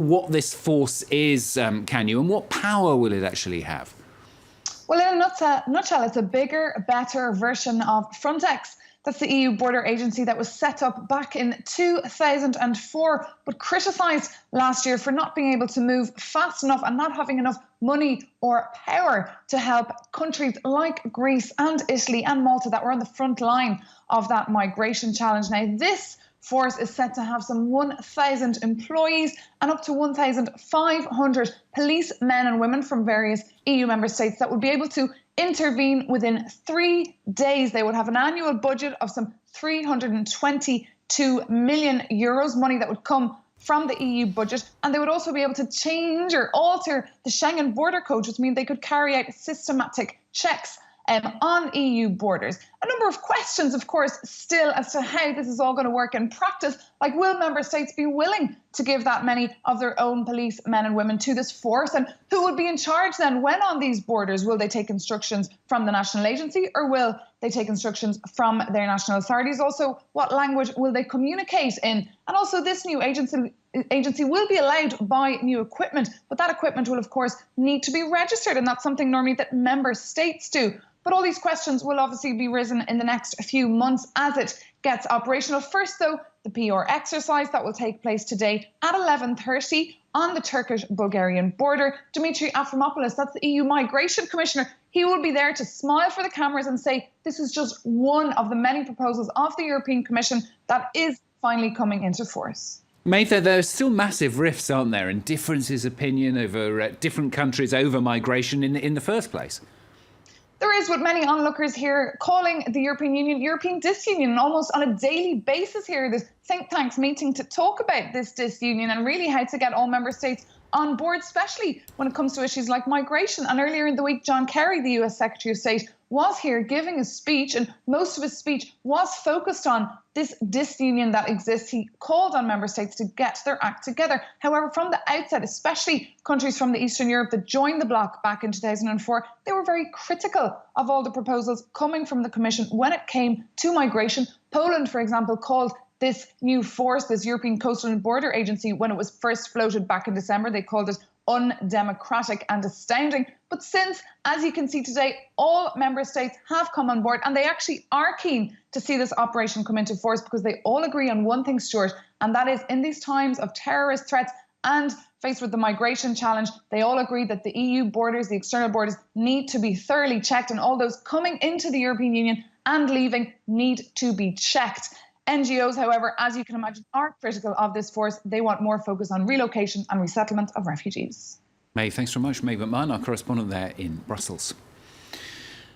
what this force is, can you, and what power will it actually have? Well, in a nutshell, it's a bigger, better version of Frontex. That's the EU border agency that was set up back in 2004, but criticised last year for not being able to move fast enough and not having enough money or power to help countries like Greece and Italy and Malta that were on the front line of that migration challenge. Now, this force is set to have some 1,000 employees and up to 1,500 policemen and women from various EU member states that would be able to intervene within 3 days. They would have an annual budget of some €322 million, money that would come from the EU budget, and they would also be able to change or alter the Schengen border code, which means they could carry out systematic checks on EU borders. A number of questions, of course, still as to how this is all going to work in practice. Like, will member states be willing to give that many of their own police men and women to this force? And who would be in charge then when on these borders? Will they take instructions from the national agency, or will they take instructions from their national authorities? Also, what language will they communicate in? And also, this new agency will be allowed to buy new equipment, but that equipment will, of course, need to be registered, and that's something normally that member states do. But all these questions will obviously be risen in the next few months as it gets operational. First, though, the PR exercise that will take place today at 11:30 on the Turkish-Bulgarian border. Dimitri Avramopoulos, that's the EU Migration Commissioner, he will be there to smile for the cameras and say this is just one of the many proposals of the European Commission that is finally coming into force. Maytha, there are still massive rifts, aren't there, and differences of opinion over different countries over migration in the first place. There is what many onlookers here calling the European Union European disunion, almost on a daily basis here. There's think tanks meeting to talk about this disunion and really how to get all member states on board, especially when it comes to issues like migration. And earlier in the week, John Kerry, the US Secretary of State, was here giving a speech, and most of his speech was focused on this disunion that exists. He called on member states to get their act together. However, from the outset, especially countries from the Eastern Europe that joined the bloc back in 2004, they were very critical of all the proposals coming from the Commission when it came to migration. Poland, for example, called this new force, this European Coastal and Border Agency, when it was first floated back in December, they called it undemocratic and astounding. But since, as you can see today, all member states have come on board, and they actually are keen to see this operation come into force because they all agree on one thing, Stuart, and that is in these times of terrorist threats and faced with the migration challenge, they all agree that the EU borders, the external borders, need to be thoroughly checked, and all those coming into the European Union and leaving need to be checked. NGOs, however, as you can imagine, are critical of this force. They want more focus on relocation and resettlement of refugees. May, thanks very much. May McMahon, our correspondent there in Brussels.